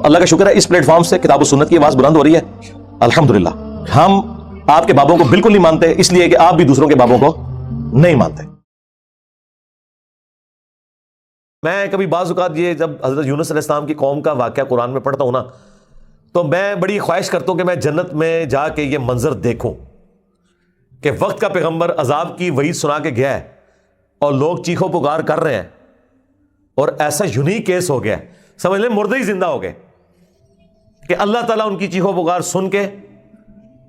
اللہ کا شکر ہے اس پلیٹ فارم سے کتاب و سنت کی آواز بلند ہو رہی ہے الحمدللہ. ہم آپ کے بابوں کو بالکل نہیں مانتے اس لیے کہ آپ بھی دوسروں کے بابوں کو نہیں مانتے. میں کبھی بعض اوقات یہ جب حضرت یونس علیہ السلام کی قوم کا واقعہ قرآن میں پڑھتا ہوں نا تو میں بڑی خواہش کرتا ہوں کہ میں جنت میں جا کے یہ منظر دیکھوں کہ وقت کا پیغمبر عذاب کی وعید سنا کے گیا ہے اور لوگ چیخو پکار کر رہے ہیں اور ایسا یونیک کیس ہو گیا ہے, سمجھ لیں مردے ہی زندہ ہو گئے کہ اللہ تعالیٰ ان کی چیخو پکار سن کے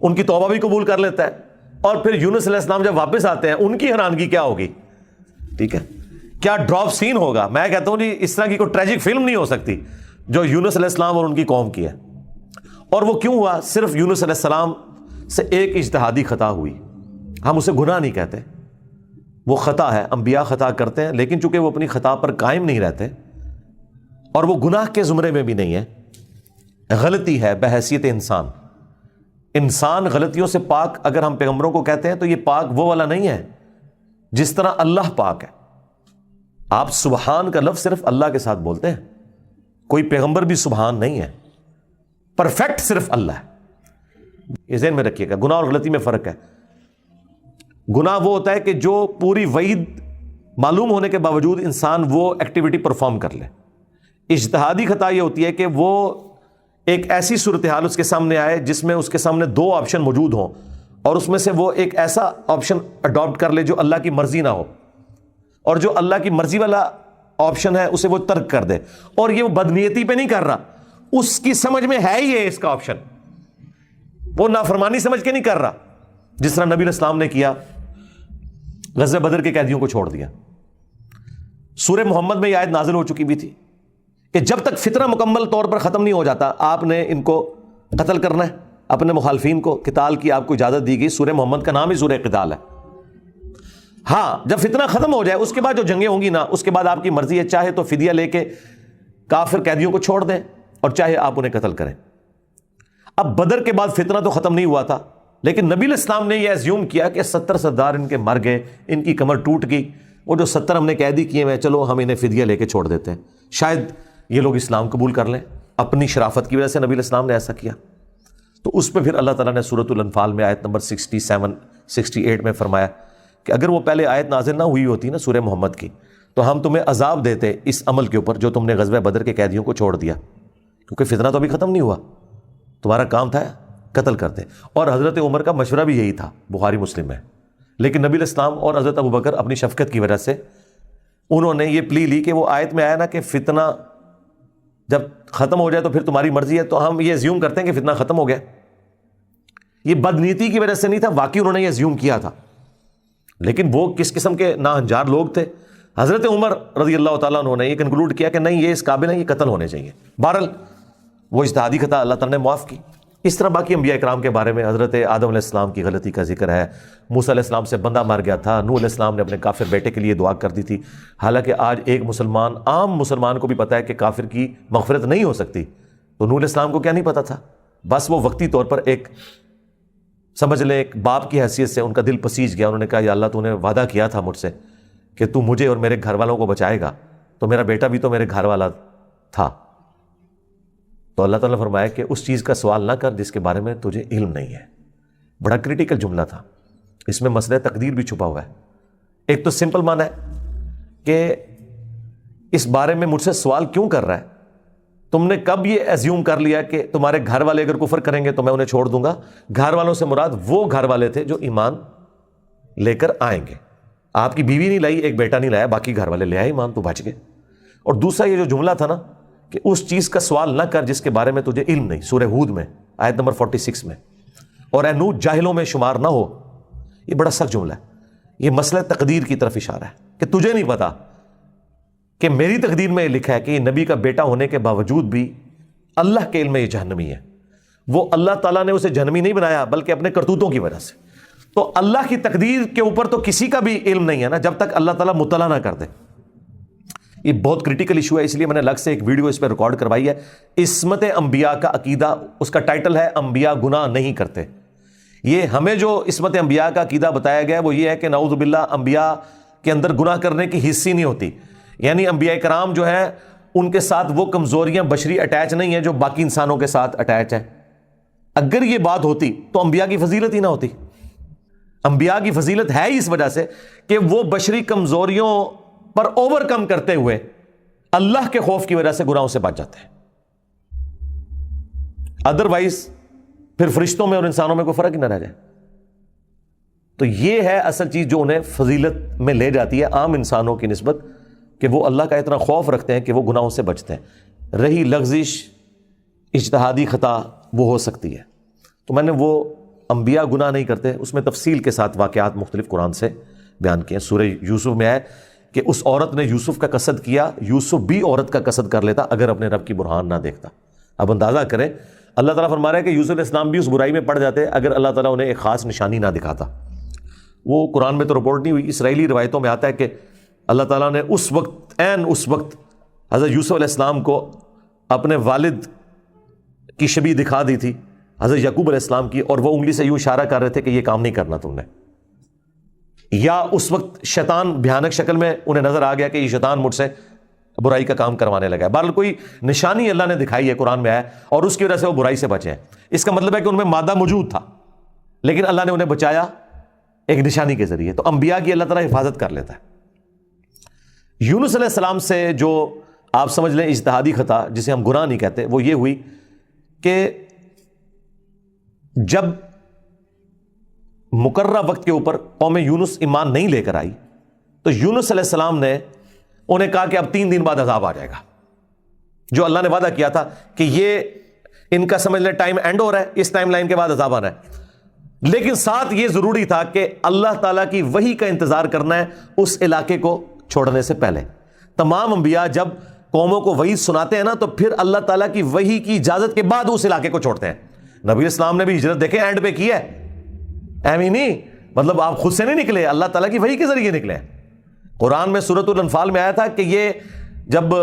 ان کی توبہ بھی قبول کر لیتا ہے. اور پھر یونس علیہ السلام جب واپس آتے ہیں ان کی حیرانگی کیا ہوگی, ٹھیک ہے, کیا ڈراپ سین ہوگا. میں کہتا ہوں جی اس طرح کی کوئی ٹریجک فلم نہیں ہو سکتی جو یونس علیہ السلام اور ان کی قوم کی ہے. اور وہ کیوں ہوا؟ صرف یونس علیہ السلام سے ایک اجتہادی خطا ہوئی. ہم اسے گناہ نہیں کہتے, وہ خطا ہے. انبیاء خطا کرتے ہیں لیکن چونکہ وہ اپنی خطا پر قائم نہیں رہتے اور وہ گناہ کے زمرے میں بھی نہیں ہے, غلطی ہے بحیثیت انسان. انسان غلطیوں سے پاک اگر ہم پیغمبروں کو کہتے ہیں تو یہ پاک وہ والا نہیں ہے جس طرح اللہ پاک ہے. آپ سبحان کا لفظ صرف اللہ کے ساتھ بولتے ہیں, کوئی پیغمبر بھی سبحان نہیں ہے. پرفیکٹ صرف اللہ ہے. یہ ذہن میں رکھیے گا, گناہ اور غلطی میں فرق ہے. گناہ وہ ہوتا ہے کہ جو پوری وعید معلوم ہونے کے باوجود انسان وہ ایکٹیویٹی پرفارم کر لے. اجتہادی خطا یہ ہوتی ہے کہ وہ ایک ایسی صورتحال اس کے سامنے آئے جس میں اس کے سامنے دو آپشن موجود ہوں اور اس میں سے وہ ایک ایسا آپشن اڈاپٹ کر لے جو اللہ کی مرضی نہ ہو, اور جو اللہ کی مرضی والا آپشن ہے اسے وہ ترک کر دے. اور یہ وہ بدنیتی پہ نہیں کر رہا, اس کی سمجھ میں ہے ہی ہے اس کا آپشن, وہ نافرمانی سمجھ کے نہیں کر رہا. جس طرح نبی علیہ السلام نے کیا, غزوہ بدر کے قیدیوں کو چھوڑ دیا. سورہ محمد میں یہ آیت نازل ہو چکی بھی تھی کہ جب تک فتنہ مکمل طور پر ختم نہیں ہو جاتا آپ نے ان کو قتل کرنا ہے, اپنے مخالفین کو قتال کی آپ کو اجازت دی گئی. سورہ محمد کا نام ہی سورہ قتال ہے. ہاں جب فتنہ ختم ہو جائے اس کے بعد جو جنگیں ہوں گی نا اس کے بعد آپ کی مرضی ہے, چاہے تو فدیہ لے کے کافر قیدیوں کو چھوڑ دیں اور چاہے آپ انہیں قتل کریں. اب بدر کے بعد فتنہ تو ختم نہیں ہوا تھا لیکن نبی علیہ السلام نے یہ ایزیوم کیا کہ 70 سردار ان کے مر گئے, ان کی کمر ٹوٹ گئی, وہ جو 70 ہم نے قیدی کیے ہوئے چلو ہم انہیں فدیہ لے کے چھوڑ دیتے ہیں, شاید یہ لوگ اسلام قبول کر لیں. اپنی شرافت کی وجہ سے نبی علیہ السلام نے ایسا کیا. تو اس پہ پھر اللہ تعالیٰ نے سورۃ الانفال میں آیت نمبر 67-68 میں فرمایا کہ اگر وہ پہلے آیت نازل نہ ہوئی ہوتی نا سورہ محمد کی تو ہم تمہیں عذاب دیتے اس عمل کے اوپر جو تم نے غزوہ بدر کے قیدیوں کو چھوڑ دیا, کیونکہ فتنہ تو ابھی ختم نہیں ہوا, تمہارا کام تھا قتل کرتے. اور حضرت عمر کا مشورہ بھی یہی تھا, بخاری مسلم میں. لیکن نبی علیہ السلام اور حضرت ابوبکر اپنی شفقت کی وجہ سے انہوں نے یہ پلی لی کہ وہ آیت میں آیا نا کہ فتنہ جب ختم ہو جائے تو پھر تمہاری مرضی ہے, تو ہم یہ ایزیوم کرتے ہیں کہ فتنہ ختم ہو گیا. یہ بدنیتی کی وجہ سے نہیں تھا, واقعی انہوں نے یہ ایزیوم کیا تھا. لیکن وہ کس قسم کے ناہنجار لوگ تھے. حضرت عمر رضی اللہ تعالیٰ عنہ نے یہ کنکلوڈ کیا کہ نہیں یہ اس قابل ہیں, یہ قتل ہونے چاہیے. بہرحال وہ اجتہادی خطا اللہ تعالیٰ نے معاف کی. اس طرح باقی انبیاء اکرام کے بارے میں حضرت آدم علیہ السلام کی غلطی کا ذکر ہے, موسیٰ علیہ السلام سے بندہ مر گیا تھا, نوح علیہ السلام نے اپنے کافر بیٹے کے لیے دعا کر دی تھی. حالانکہ آج ایک مسلمان, عام مسلمان کو بھی پتا ہے کہ کافر کی مغفرت نہیں ہو سکتی, تو نوح علیہ السلام کو کیا نہیں پتا تھا؟ بس وہ وقتی طور پر ایک سمجھ لیں ایک باپ کی حیثیت سے ان کا دل پسیج گیا. انہوں نے کہا یا اللہ تو نے وعدہ کیا تھا مجھ سے کہ تو مجھے اور میرے گھر والوں کو بچائے گا, تو میرا بیٹا بھی تو میرے گھر والا تھا. تو اللہ تعالیٰ نے فرمایا کہ اس چیز کا سوال نہ کر جس کے بارے میں تجھے علم نہیں ہے. بڑا کریٹیکل جملہ تھا, اس میں مسئلہ تقدیر بھی چھپا ہوا ہے. ایک تو سمپل معنی ہے کہ اس بارے میں مجھ سے سوال کیوں کر رہا ہے, تم نے کب یہ ایزیوم کر لیا کہ تمہارے گھر والے اگر کفر کریں گے تو میں انہیں چھوڑ دوں گا. گھر والوں سے مراد وہ گھر والے تھے جو ایمان لے کر آئیں گے. آپ کی بیوی نہیں لائی, ایک بیٹا نہیں لایا, باقی گھر والے لے آئے ایمان, تو بچ گئے. اور دوسرا یہ جو جملہ تھا نا کہ اس چیز کا سوال نہ کر جس کے بارے میں تجھے علم نہیں, سورہ ہود میں آیت نمبر 46 میں, اور اے نوح جاہلوں میں شمار نہ ہو. یہ بڑا سخت جملہ ہے. یہ مسئلہ تقدیر کی طرف اشارہ ہے کہ تجھے نہیں پتا کہ میری تقدیر میں یہ لکھا ہے کہ یہ نبی کا بیٹا ہونے کے باوجود بھی اللہ کے علم میں یہ جہنمی ہے. وہ اللہ تعالیٰ نے اسے جہنمی نہیں بنایا بلکہ اپنے کرتوتوں کی وجہ سے. تو اللہ کی تقدیر کے اوپر تو کسی کا بھی علم نہیں ہے نا جب تک اللہ تعالیٰ مطلع نہ کر دے. یہ بہت کریٹیکل ایشو ہے, اس لیے میں نے الگ سے ایک ویڈیو اس پہ ریکارڈ کروائی ہے. عصمت انبیاء کا عقیدہ, اس کا ٹائٹل ہے انبیاء گناہ نہیں کرتے. یہ ہمیں جو عصمت انبیاء کا عقیدہ بتایا گیا ہے وہ یہ ہے کہ نعوذ باللہ انبیاء کے اندر گناہ کرنے کی حص ہی نہیں ہوتی. یعنی انبیاء کرام جو ہے ان کے ساتھ وہ کمزوریاں بشری اٹیچ نہیں ہیں جو باقی انسانوں کے ساتھ اٹیچ ہیں. اگر یہ بات ہوتی تو انبیاء کی فضیلت ہی نہ ہوتی. انبیاء کی فضیلت ہے ہی اس وجہ سے کہ وہ بشری کمزوریوں پر اوور کم کرتے ہوئے اللہ کے خوف کی وجہ سے گناہوں سے بچ جاتے ہیں. ادروائز پھر فرشتوں میں اور انسانوں میں کوئی فرق ہی نہ رہ جائے. تو یہ ہے اصل چیز جو انہیں فضیلت میں لے جاتی ہے عام انسانوں کی نسبت، کہ وہ اللہ کا اتنا خوف رکھتے ہیں کہ وہ گناہوں سے بچتے ہیں. رہی لغزش، اجتہادی خطا، وہ ہو سکتی ہے. تو میں نے وہ انبیاء گناہ نہیں کرتے اس میں تفصیل کے ساتھ واقعات مختلف قرآن سے بیان کیے ہیں. سورہ یوسف میں ہے کہ اس عورت نے یوسف کا قصد کیا، یوسف بھی عورت کا قصد کر لیتا اگر اپنے رب کی برہان نہ دیکھتا. اب اندازہ کریں، اللہ تعالیٰ فرما رہا ہے کہ یوسف علیہ السلام بھی اس برائی میں پڑ جاتے اگر اللہ تعالیٰ انہیں ایک خاص نشانی نہ دکھاتا. وہ قرآن میں تو رپورٹ نہیں ہوئی، اسرائیلی روایتوں میں آتا ہے کہ اللہ تعالیٰ نے اس وقت حضرت یوسف علیہ السلام کو اپنے والد کی شبیہ دکھا دی تھی، حضرت یعقوب علیہ السلام کی، اور وہ انگلی سے یوں اشارہ کر رہے تھے کہ یہ کام نہیں کرنا تم نے. یا اس وقت شیطان بھیانک شکل میں انہیں نظر آ گیا کہ یہ شیطان مجھ سے برائی کا کام کروانے لگا ہے. بہرحال کوئی نشانی اللہ نے دکھائی ہے قرآن میں ہے اور اس کی وجہ سے وہ برائی سے بچے ہیں. اس کا مطلب ہے کہ ان میں مادہ موجود تھا لیکن اللہ نے انہیں بچایا ایک نشانی کے ذریعے. تو انبیاء کی اللہ تعالیٰ حفاظت کر لیتا ہے. یونس علیہ السلام سے جو آپ سمجھ لیں اجتہادی خطا جسے ہم گناہ نہیں کہتے، وہ یہ ہوئی کہ جب مقررہ وقت کے اوپر قوم یونس ایمان نہیں لے کر آئی تو یونس علیہ السلام نے انہیں کہا کہ اب 3 دن بعد عذاب آ جائے گا. جو اللہ نے وعدہ کیا تھا کہ یہ ان کا سمجھ لیں ٹائم اینڈ ہو رہا ہے، اس ٹائم لائن کے بعد عذاب آنا ہے. لیکن ساتھ یہ ضروری تھا کہ اللہ تعالیٰ کی وحی کا انتظار کرنا ہے اس علاقے کو چھوڑنے سے پہلے. تمام انبیاء جب قوموں کو وحی سناتے ہیں نا تو پھر اللہ تعالیٰ کی وحی کی اجازت کے بعد اس علاقے کو چھوڑتے ہیں. نبی اسلام نے بھی ہجرت دیکھیں اینڈ پہ کی ہے، ایویں نہیں، مطلب آپ خود سے نہیں نکلے، اللہ تعالیٰ کی وحی کے ذریعے نکلے. قرآن میں سورۃ الانفال میں آیا تھا کہ یہ جب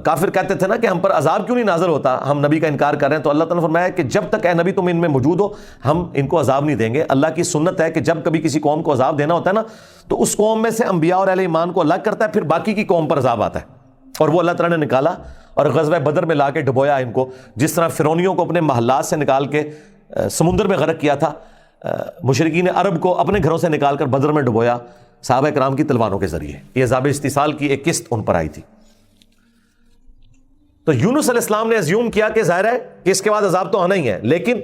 کافر کہتے تھے نا کہ ہم پر عذاب کیوں نہیں نازل ہوتا، ہم نبی کا انکار کر رہے ہیں، تو اللہ تعالیٰ نے فرمایا کہ جب تک اے نبی تم ان میں موجود ہو ہم ان کو عذاب نہیں دیں گے. اللہ کی سنت ہے کہ جب کبھی کسی قوم کو عذاب دینا ہوتا ہے نا تو اس قوم میں سے انبیاء اور اہل ایمان کو الگ کرتا ہے، پھر باقی کی قوم پر عذاب آتا ہے. اور وہ اللہ تعالیٰ نے نکالا اور غزوہ بدر میں لا کے ڈبویا ان کو، جس طرح فرعونیوں کو اپنے محلات سے نکال کے سمندر میں غرق کیا تھا، مشرکین عرب کو اپنے گھروں سے نکال کر بدر میں ڈبویا صحابہ کرام کی تلواروں کے ذریعے. یہ عذاب استحصال کی ایک قسط ان پر آئی تھی. تو یونس علیہ السلام نے ازیوم کیا کہ ظاہر ہے کہ اس کے بعد عذاب تو آنا ہی ہے، لیکن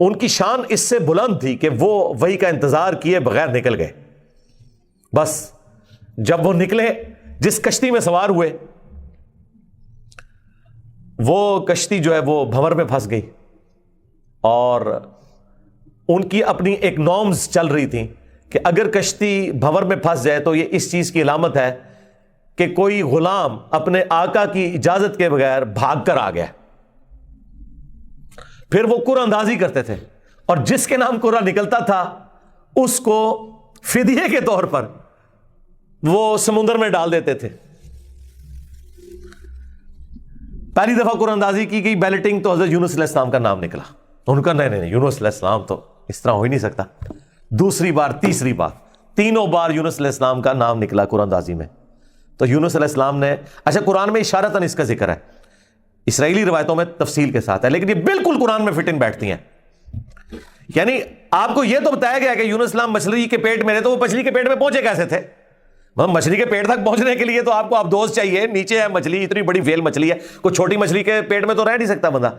ان کی شان اس سے بلند تھی کہ وہ وحی کا انتظار کیے بغیر نکل گئے. بس جب وہ نکلے، جس کشتی میں سوار ہوئے وہ کشتی جو ہے وہ بھنور میں پھنس گئی، اور ان کی اپنی ایک نارمز چل رہی تھی کہ اگر کشتی بھنور میں پھنس جائے تو یہ اس چیز کی علامت ہے کہ کوئی غلام اپنے آقا کی اجازت کے بغیر بھاگ کر آ گیا. پھر وہ قرآن اندازی کرتے تھے اور جس کے نام قرآن نکلتا تھا اس کو فدیے کے طور پر وہ سمندر میں ڈال دیتے تھے. پہلی دفعہ قرآن اندازی کی گئی، بیلٹنگ، تو حضرت یونس علیہ السلام کا نام نکلا. ان کا نہیں یونس علیہ السلام تو اس طرح ہو ہی نہیں سکتا. دوسری بار، تیسری بار، تینوں بار یونس علیہ السلام کا نام نکلا قرآن اندازی میں. تو یونس علیہ السلام نے، اچھا قرآن میں اشارتاً اس کا ذکر ہے، اسرائیلی روایتوں میں تفصیل کے ساتھ ہے، لیکن یہ بالکل قرآن میں فٹ ان بیٹھتی ہیں. یعنی آپ کو یہ تو بتایا گیا کہ یونس السلام مچھلی کے پیٹ میں رہے، تو وہ مچھلی کے پیٹ میں پہنچے کیسے تھے؟ مچھلی کے پیٹ تک پہنچنے کے لیے تو آپ کو آبدوز چاہیے، نیچے ہے مچھلی، اتنی بڑی ویل مچھلی ہے، کوئی چھوٹی مچھلی کے پیٹ میں تو رہ نہیں سکتا بندہ.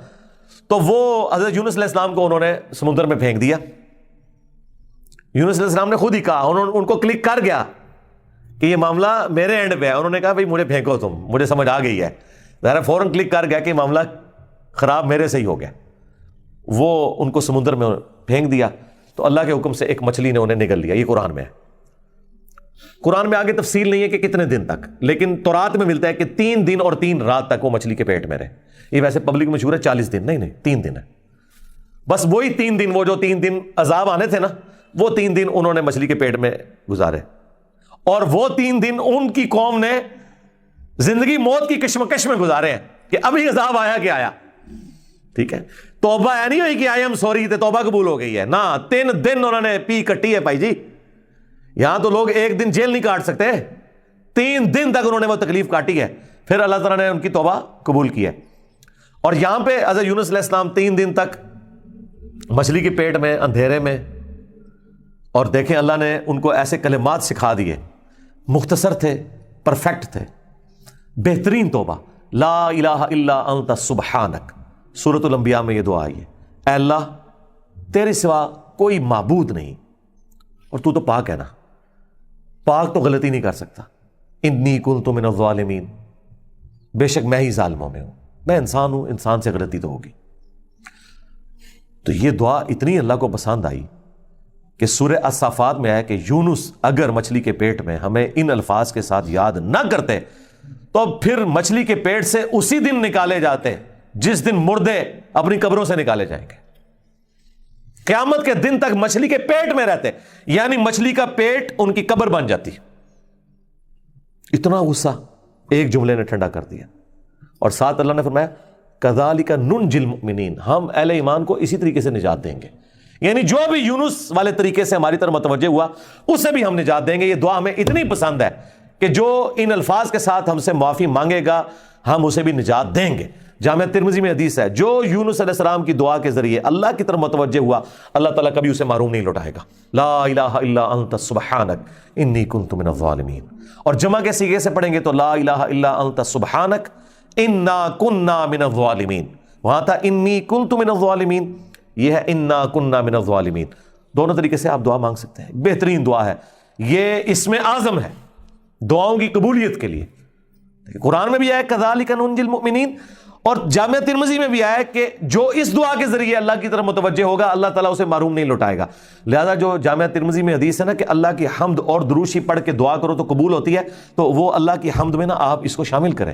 تو وہ حضرت یونس علیہ السلام کو انہوں نے سمندر میں پھینک دیا. یونس علیہ السلام نے خود ہی کہا، ان کو کلک کر گیا کہ یہ معاملہ میرے اینڈ پہ ہے. انہوں نے کہا بھائی مجھے پھینکو، تم، مجھے سمجھ آ گئی ہے. ظاہر فوراً کلک کر گیا کہ معاملہ خراب میرے سے ہی ہو گیا. وہ ان کو سمندر میں پھینک دیا تو اللہ کے حکم سے ایک مچھلی نے انہیں نگل لیا. یہ قرآن میں ہے. قرآن میں آگے تفصیل نہیں ہے کہ کتنے دن تک، لیکن تورات میں ملتا ہے کہ 3 دن اور 3 رات تک وہ مچھلی کے پیٹ میں رہے. یہ ویسے پبلک مشہور ہے 40 دن، نہیں 3 دن ہے. بس وہی 3 دن، وہ جو 3 دن عذاب آنے تھے نا، وہ 3 دن انہوں نے مچھلی کے پیٹ میں گزارے. اور وہ 3 دن ان کی قوم نے زندگی موت کی کشمکش میں گزارے ہیں کہ ابھی عذاب آیا کہ آیا. ٹھیک ہے، توبہ ہے نہیں ہوئی کہ آئی ایم سوری تے توبہ قبول ہو گئی ہے نا. 3 دن انہوں نے پی کٹی ہے بھائی جی. یہاں تو لوگ 1 دن جیل نہیں کاٹ سکتے، 3 دن تک انہوں نے وہ تکلیف کاٹی ہے. پھر اللہ تعالیٰ نے ان کی توبہ قبول کی ہے. اور یہاں پہ حضرت یونس علیہ السلام 3 دن تک مچھلی کے پیٹ میں اندھیرے میں، اور دیکھیں اللہ نے ان کو ایسے کلمات سکھا دیے، مختصر تھے، پرفیکٹ تھے، بہترین توبہ، لا الہ الا انت سبحانک. سورۃ الانبیاء میں یہ دعا آئی ہے، اے اللہ تیرے سوا کوئی معبود نہیں، اور تو پاک ہے نا، پاک تو غلطی نہیں کر سکتا. انی کنت من الظالمین، بے شک میں ہی ظالموں میں ہوں، میں انسان ہوں، انسان سے غلطی تو ہوگی. تو یہ دعا اتنی اللہ کو پسند آئی کہ سورہ الصافات میں ہے کہ یونس اگر مچھلی کے پیٹ میں ہمیں ان الفاظ کے ساتھ یاد نہ کرتے تو پھر مچھلی کے پیٹ سے اسی دن نکالے جاتے جس دن مردے اپنی قبروں سے نکالے جائیں گے. قیامت کے دن تک مچھلی کے پیٹ میں رہتے، یعنی مچھلی کا پیٹ ان کی قبر بن جاتی. اتنا غصہ ایک جملے نے ٹھنڈا کر دیا. اور ساتھ اللہ نے فرمایا کذالک ننجی المؤمنین، ہم اہل ایمان کو اسی طریقے سے نجات دیں گے. یعنی جو بھی یونس والے طریقے سے ہماری طرف متوجہ ہوا اسے بھی ہم نجات دیں گے. یہ دعا ہمیں اتنی پسند ہے کہ جو ان الفاظ کے ساتھ ہم سے معافی مانگے گا ہم اسے بھی نجات دیں گے. جامعہ ترمذی میں حدیث ہے، جو یونس علیہ السلام کی دعا کے ذریعے اللہ کی طرف متوجہ ہوا اللہ تعالیٰ کبھی اسے محروم نہیں لوٹائے گا. لا الہ الا انت سبحانک انی کنت من الظالمین. اور جمع کے صیغے سے پڑھیں گے تو لا الہ الا انت سبحانک انا کننا من الظالمین. وہاں تھا انی کنت من الظالمین، یہ ہے انا کننا من الظالمین. دونوں طریقے سے آپ دعا مانگ سکتے ہیں. بہترین دعا ہے یہ، اسم اعظم ہے دعاؤں کی قبولیت کے لیے. قرآن میں بھی آیا کذالک ننجی المؤمنین، اور جامعہ ترمذی میں بھی آیا کہ جو اس دعا کے ذریعے اللہ کی طرف متوجہ ہوگا اللہ تعالیٰ اسے محروم نہیں لوٹائے گا. لہذا جو جامعہ ترمذی میں حدیث ہے نا کہ اللہ کی حمد اور دروشی پڑھ کے دعا کرو تو قبول ہوتی ہے، تو وہ اللہ کی حمد میں نا آپ اس کو شامل کریں.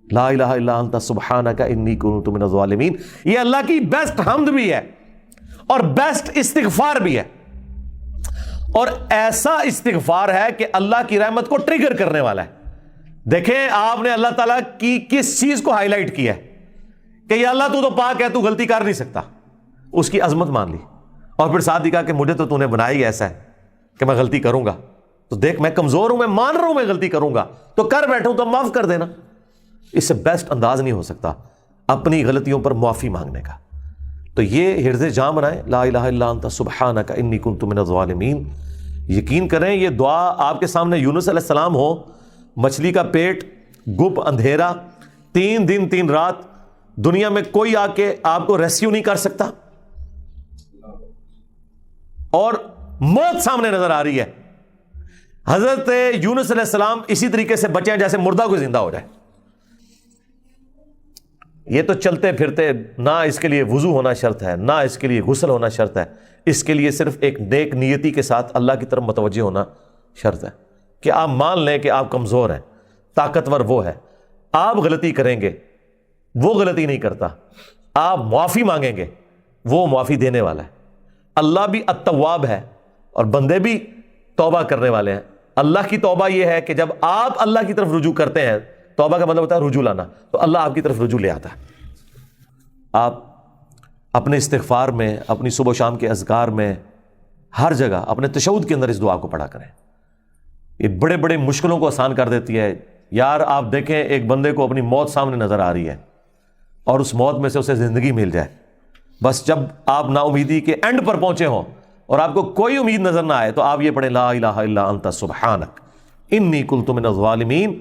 لا الہ الا انت سبحانک انی کنت من الظالمین، یہ اللہ کی بیسٹ حمد بھی ہے اور بیسٹ استغفار بھی ہے، اور ایسا استغفار ہے کہ اللہ کی رحمت کو ٹریگر کرنے والا ہے. دیکھیں آپ نے اللہ تعالیٰ کی کس چیز کو ہائی لائٹ کیا ہے کہ یا اللہ تو پاک ہے، تو غلطی کر نہیں سکتا. اس کی عظمت مان لی، اور پھر ساتھ ہی کہا کہ مجھے تو نے بنایا ہی ایسا ہے کہ میں غلطی کروں گا، تو دیکھ میں کمزور ہوں، میں مان رہا ہوں میں غلطی کروں گا، تو کر بیٹھوں تو معاف کر دینا. اس سے بیسٹ انداز نہیں ہو سکتا اپنی غلطیوں پر معافی مانگنے کا. تو یہ حرز جاں بنائیں، لا الہ الا انت سبحانک انی کنت من الظالمین. یقین کریں یہ دعا آپ کے سامنے یونس علیہ السلام ہو، مچھلی کا پیٹ، گپ اندھیرا، 3 دن 3 رات، دنیا میں کوئی آ کے آپ کو ریسکیو نہیں کر سکتا، اور موت سامنے نظر آ رہی ہے. حضرت یونس علیہ السلام اسی طریقے سے بچے ہیں جیسے مردہ کو زندہ ہو جائے. یہ تو چلتے پھرتے، نہ اس کے لیے وضو ہونا شرط ہے، نہ اس کے لیے غسل ہونا شرط ہے، اس کے لیے صرف ایک نیک نیتی کے ساتھ اللہ کی طرف متوجہ ہونا شرط ہے کہ آپ مان لیں کہ آپ کمزور ہیں، طاقتور وہ ہے. آپ غلطی کریں گے وہ غلطی نہیں کرتا، آپ معافی مانگیں گے وہ معافی دینے والا ہے. اللہ بھی التواب ہے اور بندے بھی توبہ کرنے والے ہیں. اللہ کی توبہ یہ ہے کہ جب آپ اللہ کی طرف رجوع کرتے ہیں، توبہ کا مطلب ہوتا ہے رجوع لانا، تو اللہ آپ کی طرف رجوع لے آتا ہے. آپ اپنے استغفار میں، اپنی صبح و شام کے اذکار میں، ہر جگہ اپنے تشہد کے اندر اس دعا کو پڑھا کریں. یہ بڑے بڑے مشکلوں کو آسان کر دیتی ہے. یار آپ دیکھیں ایک بندے کو اپنی موت سامنے نظر آ رہی ہے اور اس موت میں سے اسے زندگی مل جائے، بس جب آپ نا امیدی کے اینڈ پر پہنچے ہوں اور آپ کو کوئی امید نظر نہ آئے تو آپ یہ پڑھیں لا الہ الا انت سبحانک انی کنت من الظالمین.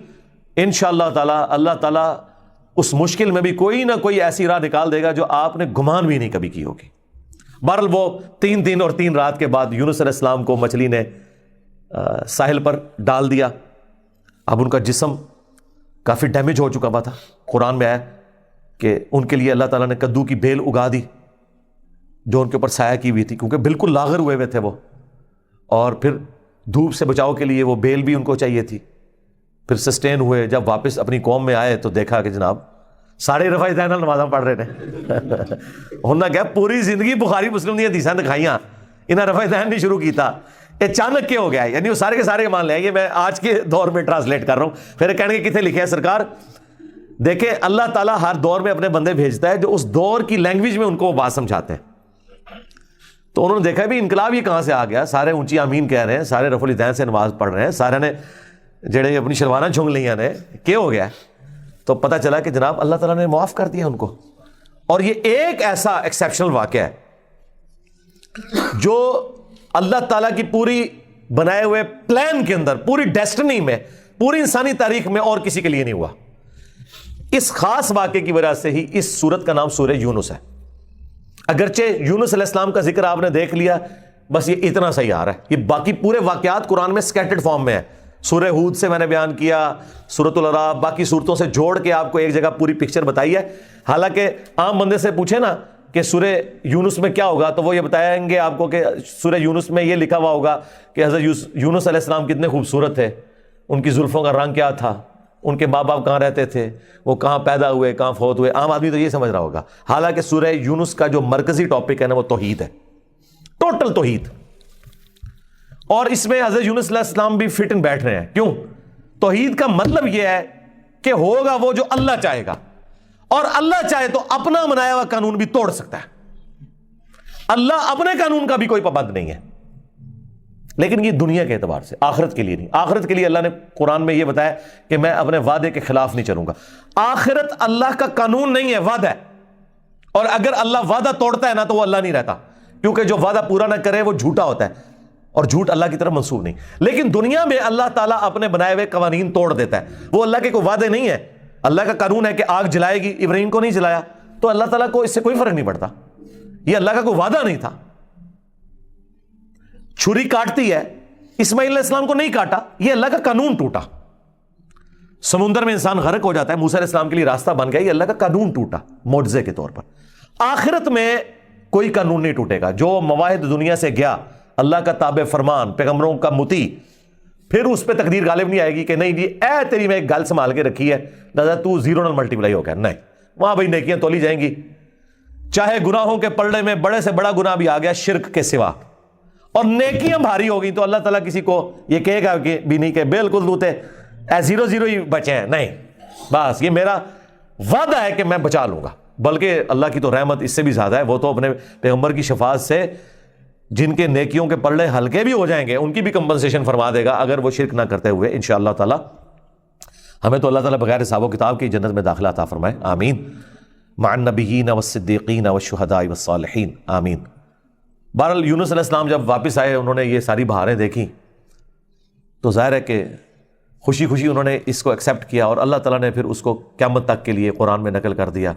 انشاءاللہ تعالی اللہ تعالیٰ اس مشکل میں بھی کوئی نہ کوئی ایسی راہ نکال دے گا جو آپ نے گمان بھی نہیں کبھی کی ہوگی. بہرحال وہ 3 دن اور 3 رات کے بعد یونس علیہ السلام کو مچھلی نے ساحل پر ڈال دیا. اب ان کا جسم کافی ڈیمیج ہو چکا ہوا تھا. قرآن میں آیا کہ ان کے لیے اللہ تعالیٰ نے کدو کی بیل اگا دی جو ان کے اوپر سایہ کی ہوئی تھی، کیونکہ بالکل لاغر ہوئے ہوئے تھے وہ، اور پھر دھوپ سے بچاؤ کے لیے وہ بیل بھی ان کو چاہیے تھی. پھر سسٹین ہوئے، جب واپس اپنی قوم میں آئے تو دیکھا کہ جناب سارے رفع دین نمازاں پڑھ رہے ہیں. انہوں نے کہا پوری زندگی بخاری مسلم دی حدیثاں دکھائیاں، انہیں رفع دین نہیں شروع کیتا، اچانک کیا ہو گیا ہے؟ یعنی وہ سارے کے سارے مان لیں. یہ میں آج کے دور میں ٹرانسلیٹ کر رہا ہوں. پھر کہنے کے کتنے لکھے ہیں سرکار؟ دیکھیں اللہ تعالیٰ ہر دور میں اپنے بندے بھیجتا ہے جو اس دور کی لینگویج میں ان کو وہ بات سمجھاتے ہیں. تو انہوں نے دیکھا بھی انقلاب یہ کہاں سے آ گیا، سارے اونچی آمین کہہ رہے ہیں، سارے رفع الدین سے نماز پڑھ رہے ہیں، سارے نے جڑے اپنی شلواریں چھنگ لیاں نے کیا ہو گیا؟ تو پتہ چلا کہ جناب اللہ تعالیٰ نے معاف کر دیا ان کو. اور یہ ایک ایسا ایکسیپشنل واقعہ ہے جو اللہ تعالیٰ کی پوری بنائے ہوئے پلان کے اندر، پوری ڈیسٹنی میں، پوری انسانی تاریخ میں اور کسی کے لیے نہیں ہوا. اس خاص واقعے کی وجہ سے ہی اس سورت کا نام سورہ یونس ہے. اگرچہ یونس علیہ السلام کا ذکر آپ نے دیکھ لیا، بس یہ اتنا صحیح آ رہا ہے. یہ باقی پورے واقعات قرآن میں سکیٹرڈ فارم میں ہے. سورہ ہود سے میں نے بیان کیا، سورۃ الاعراف، باقی صورتوں سے جوڑ کے آپ کو ایک جگہ پوری پکچر بتائی ہے. حالانکہ عام بندے سے پوچھے نا کہ سورہ یونس میں کیا ہوگا، تو وہ یہ بتائیں گے آپ کو کہ سورہ یونس میں یہ لکھا ہوا ہوگا کہ حضرت یونس علیہ السلام کتنے خوبصورت تھے، ان کی زلفوں کا رنگ کیا تھا، ان کے ماں باپ کہاں رہتے تھے، وہ کہاں پیدا ہوئے، کہاں فوت ہوئے. عام آدمی تو یہ سمجھ رہا ہوگا. حالانکہ سورہ یونس کا جو مرکزی ٹاپک ہے نا وہ توحید ہے، ٹوٹل توحید. اور اس میں حضرت یونس علیہ السلام بھی فٹ ان بیٹھ رہے ہیں. کیوں؟ توحید کا مطلب یہ ہے کہ ہوگا وہ جو اللہ چاہے گا، اور اللہ چاہے تو اپنا بنایا ہوا قانون بھی توڑ سکتا ہے. اللہ اپنے قانون کا بھی کوئی پابند نہیں ہے. لیکن یہ دنیا کے اعتبار سے، آخرت کے لیے نہیں. آخرت کے لیے اللہ نے قرآن میں یہ بتایا کہ میں اپنے وعدے کے خلاف نہیں چلوں گا. آخرت اللہ کا قانون نہیں ہے، وعدہ ہے. اور اگر اللہ وعدہ توڑتا ہے نا تو وہ اللہ نہیں رہتا، کیونکہ جو وعدہ پورا نہ کرے وہ جھوٹا ہوتا ہے، اور جھوٹ اللہ کی طرف منسوب نہیں. لیکن دنیا میں اللہ تعالیٰ اپنے بنائے ہوئے قوانین توڑ دیتا ہے. وہ اللہ کے کوئی وعدے نہیں ہے. اللہ کا قانون ہے کہ آگ جلائے گی، ابراہیم کو نہیں جلایا، تو اللہ تعالیٰ کو اس سے کوئی فرق نہیں پڑتا. یہ اللہ کا کوئی وعدہ نہیں تھا. چھری کاٹتی ہے، اسماعیل علیہ السلام کو نہیں کاٹا، یہ اللہ کا قانون ٹوٹا. سمندر میں انسان غرق ہو جاتا ہے، موسیٰ علیہ السلام کے لیے راستہ بن گیا، یہ اللہ کا قانون ٹوٹا معجزے کے طور پر. آخرت میں کوئی قانون نہیں ٹوٹے گا. جو مواہد دنیا سے گیا، اللہ کا تابع فرمان، پیغمبروں کا مطیع، پھر اس پہ تقدیر غالب نہیں آئے گی کہ نہیں جی اے تیری میں ایک گل سنبھال کے رکھی ہے، دادا تو زیرو نال ملٹیپلائی ہو گیا. نہیں، وہاں بھائی نیکیاں تولی جائیں گی. چاہے گناہوں کے پلڑے میں بڑے سے بڑا گناہ بھی آ گیا شرک کے سوا، اور نیکیاں بھاری ہو گئی، تو اللہ تعالیٰ کسی کو یہ کہے گا کہ بھی نہیں کہ بالکل دوتے زیرو زیرو ہی بچے ہیں. نہیں، بس یہ میرا وعدہ ہے کہ میں بچا لوں گا. بلکہ اللہ کی تو رحمت اس سے بھی زیادہ ہے. وہ تو اپنے پیغمبر کی شفاعت سے جن کے نیکیوں کے پلڑے ہلکے بھی ہو جائیں گے ان کی بھی کمپنسیشن فرما دے گا، اگر وہ شرک نہ کرتے ہوئے. انشاءاللہ تعالی ہمیں تو اللہ تعالیٰ بغیر حساب و کتاب کی جنت میں داخلہ عطا فرمائے. آمین. مع النبیین والصدیقین والشہداء والصالحین. آمین. بہرحال یونس علیہ السلام جب واپس آئے، انہوں نے یہ ساری بہاریں دیکھی، تو ظاہر ہے کہ خوشی خوشی انہوں نے اس کو ایکسیپٹ کیا، اور اللہ تعالیٰ نے پھر اس کو قیامت تک کے لیے قرآن میں نقل کر دیا